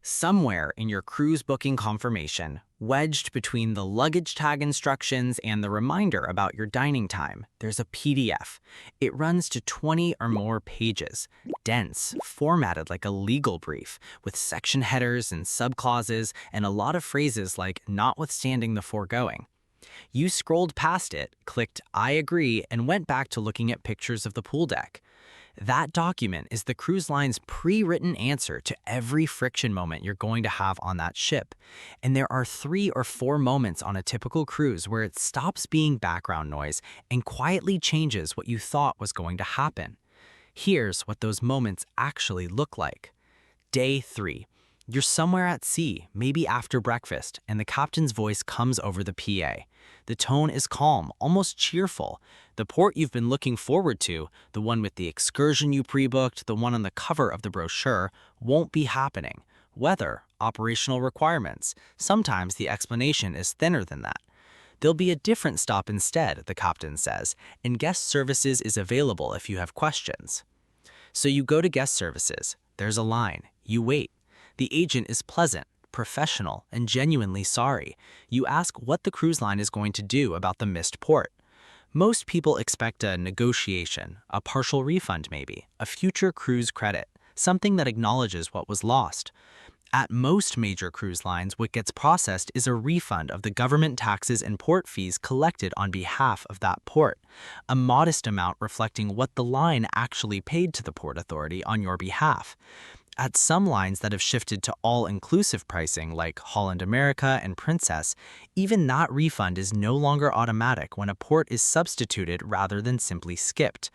Somewhere in your cruise booking confirmation, wedged between the luggage tag instructions and the reminder about your dining time, there's a PDF. It runs to 20 or more pages, dense, formatted like a legal brief, with section headers and subclauses and a lot of phrases like notwithstanding the foregoing. You scrolled past it, clicked I agree, and went back to looking at pictures of the pool deck. That document is the cruise line's pre-written answer to every friction moment you're going to have on that ship. And there are 3 or 4 moments on a typical cruise where it stops being background noise and quietly changes what you thought was going to happen. Here's what those moments actually look like. Day 3. You're somewhere at sea, maybe after breakfast, and the captain's voice comes over the PA. The tone is calm, almost cheerful. The port you've been looking forward to, the one with the excursion you pre-booked, the one on the cover of the brochure, won't be happening. Weather, operational requirements. Sometimes the explanation is thinner than that. There'll be a different stop instead, the captain says, and guest services is available if you have questions. So you go to guest services. There's a line. You wait. The agent is pleasant, professional, and genuinely sorry. You ask what the cruise line is going to do about the missed port. Most people expect a negotiation, a partial refund maybe, a future cruise credit, something that acknowledges what was lost. At most major cruise lines, what gets processed is a refund of the government taxes and port fees collected on behalf of that port, a modest amount reflecting what the line actually paid to the port authority on your behalf. At some lines that have shifted to all-inclusive pricing like Holland America and Princess, even that refund is no longer automatic when a port is substituted rather than simply skipped.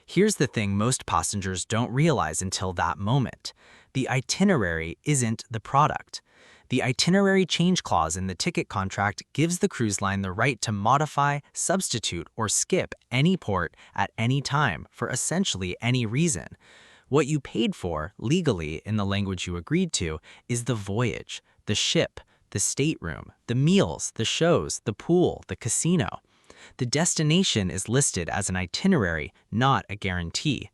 Here's the thing most passengers don't realize until that moment. The itinerary isn't the product. The itinerary change clause in the ticket contract gives the cruise line the right to modify, substitute, or skip any port at any time for essentially any reason. What you paid for, legally, in the language you agreed to, is the voyage, the ship, the stateroom, the meals, the shows, the pool, the casino. The destination is listed as an itinerary, not a guarantee.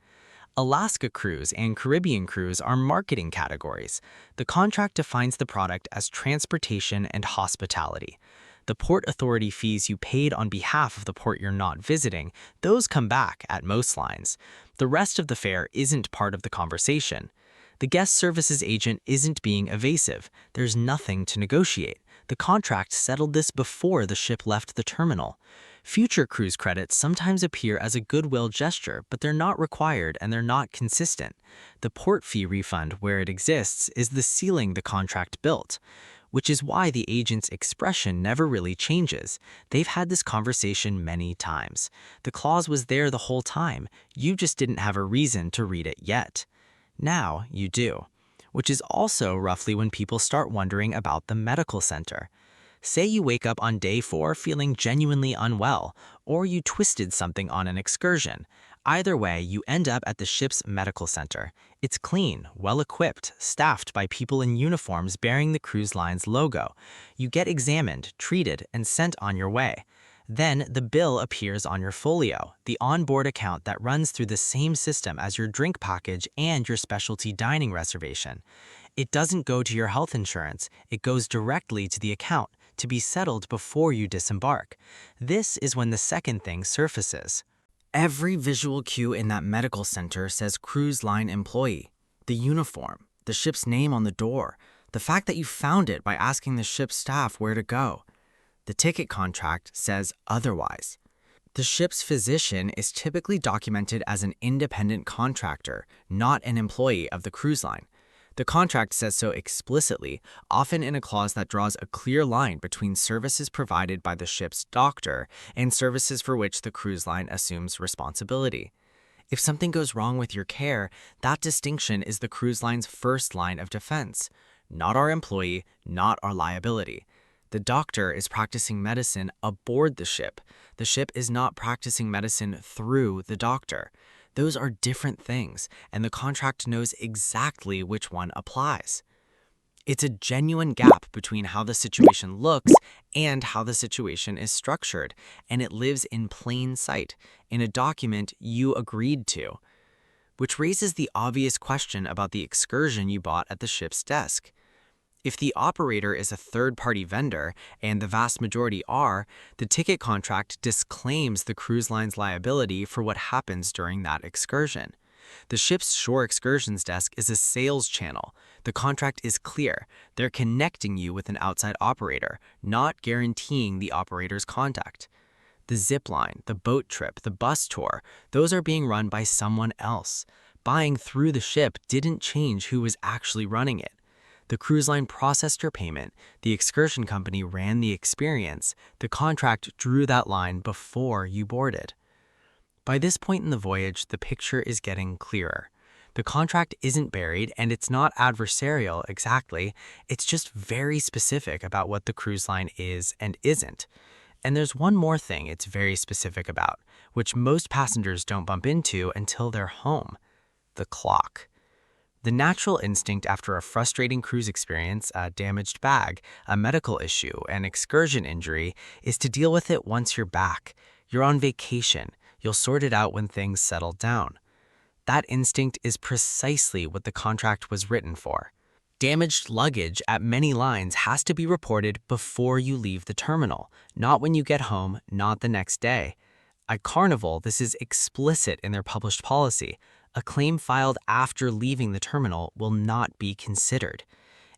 Alaska Cruise and Caribbean Cruise are marketing categories. The contract defines the product as transportation and hospitality. The port authority fees you paid on behalf of the port you're not visiting, those come back at most lines. The rest of the fare isn't part of the conversation. The guest services agent isn't being evasive. There's nothing to negotiate. The contract settled this before the ship left the terminal. Future cruise credits sometimes appear as a goodwill gesture, but they're not required and they're not consistent. The port fee refund, where it exists, is the ceiling the contract built, which is why the agent's expression never really changes. They've had this conversation many times. The clause was there the whole time. You just didn't have a reason to read it yet. Now you do, which is also roughly when people start wondering about the medical center. Say you wake up on day 4 feeling genuinely unwell, or you twisted something on an excursion. Either way, you end up at the ship's medical center. It's clean, well-equipped, staffed by people in uniforms bearing the cruise line's logo. You get examined, treated, and sent on your way. Then the bill appears on your folio, the onboard account that runs through the same system as your drink package and your specialty dining reservation. It doesn't go to your health insurance, it goes directly to the account, to be settled before you disembark. This is when the second thing surfaces. Every visual cue in that medical center says cruise line employee. The uniform, the ship's name on the door, the fact that you found it by asking the ship's staff where to go. The ticket contract says otherwise. The ship's physician is typically documented as an independent contractor, not an employee of the cruise line. The contract says so explicitly, often in a clause that draws a clear line between services provided by the ship's doctor and services for which the cruise line assumes responsibility. If something goes wrong with your care, that distinction is the cruise line's first line of defense. Not our employee, not our liability. The doctor is practicing medicine aboard the ship. The ship is not practicing medicine through the doctor. Those are different things, and the contract knows exactly which one applies. It's a genuine gap between how the situation looks and how the situation is structured, and it lives in plain sight, in a document you agreed to. Which raises the obvious question about the excursion you bought at the ship's desk. If the operator is a third-party vendor, and the vast majority are, the ticket contract disclaims the cruise line's liability for what happens during that excursion. The ship's shore excursions desk is a sales channel. The contract is clear. They're connecting you with an outside operator, not guaranteeing the operator's contact. The zip line, the boat trip, the bus tour, those are being run by someone else. Buying through the ship didn't change who was actually running it. The cruise line processed your payment, the excursion company ran the experience, the contract drew that line before you boarded. By this point in the voyage, the picture is getting clearer. The contract isn't buried and it's not adversarial exactly, it's just very specific about what the cruise line is and isn't. And there's one more thing it's very specific about, which most passengers don't bump into until they're home: the clock. The natural instinct after a frustrating cruise experience, a damaged bag, a medical issue, an excursion injury, is to deal with it once you're back. You're on vacation. You'll sort it out when things settle down. That instinct is precisely what the contract was written for. Damaged luggage at many lines has to be reported before you leave the terminal, not when you get home, not the next day. At Carnival, this is explicit in their published policy. A claim filed after leaving the terminal will not be considered.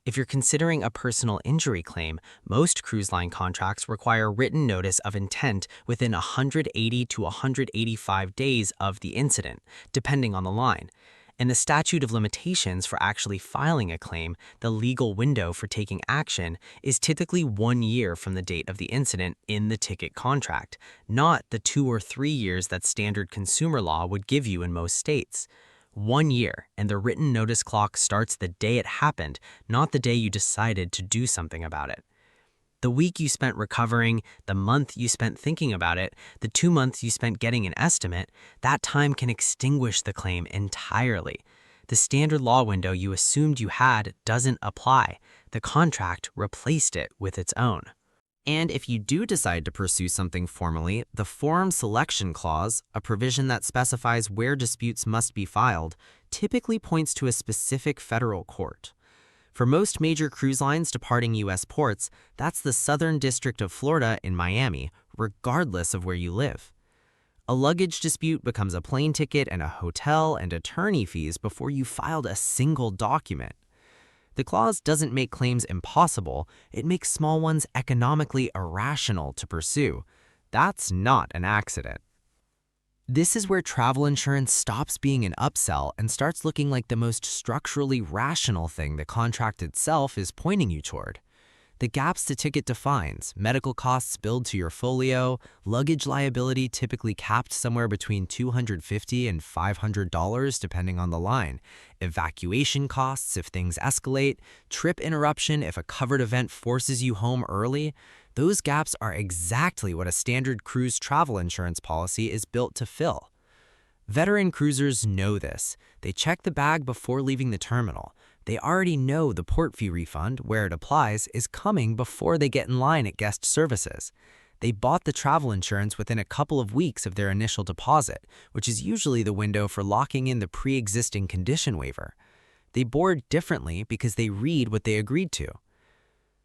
If you're considering a personal injury claim, most cruise line contracts require written notice of intent within 180 to 185 days of the incident, depending on the line. And the statute of limitations for actually filing a claim, the legal window for taking action, is typically 1 year from the date of the incident in the ticket contract, not the 2 or 3 years that standard consumer law would give you in most states. 1 year, and the written notice clock starts the day it happened, not the day you decided to do something about it. The week you spent recovering, the month you spent thinking about it, the 2 months you spent getting an estimate, that time can extinguish the claim entirely. The standard law window you assumed you had doesn't apply. The contract replaced it with its own. And if you do decide to pursue something formally, the Forum Selection Clause, a provision that specifies where disputes must be filed, typically points to a specific federal court. For most major cruise lines departing U.S. ports, that's the Southern District of Florida in Miami, regardless of where you live. A luggage dispute becomes a plane ticket and a hotel and attorney fees before you filed a single document. The clause doesn't make claims impossible, it makes small ones economically irrational to pursue. That's not an accident. This is where travel insurance stops being an upsell and starts looking like the most structurally rational thing the contract itself is pointing you toward. The gaps the ticket defines, medical costs billed to your folio, luggage liability typically capped somewhere between $250 and $500 depending on the line, evacuation costs if things escalate, trip interruption if a covered event forces you home early, those gaps are exactly what a standard cruise travel insurance policy is built to fill. Veteran cruisers know this. They check the bag before leaving the terminal. They already know the port fee refund, where it applies, is coming before they get in line at guest services. They bought the travel insurance within a couple of weeks of their initial deposit, which is usually the window for locking in the pre-existing condition waiver. They board differently because they read what they agreed to.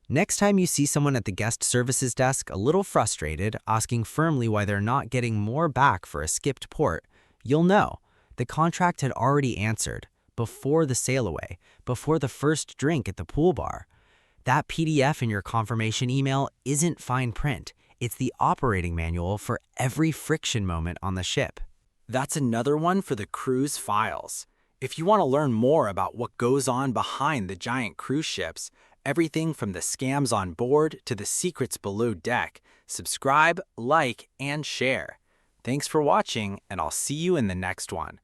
Next time you see someone at the guest services desk a little frustrated, asking firmly why they're not getting more back for a skipped port, you'll know the contract had already answered, before the sail away, before the first drink at the pool bar. That PDF in your confirmation email isn't fine print. It's the operating manual for every friction moment on the ship. That's another one for the cruise files. If you want to learn more about what goes on behind the giant cruise ships, everything from the scams on board to the secrets below deck, subscribe, like, and share. Thanks for watching, and I'll see you in the next one.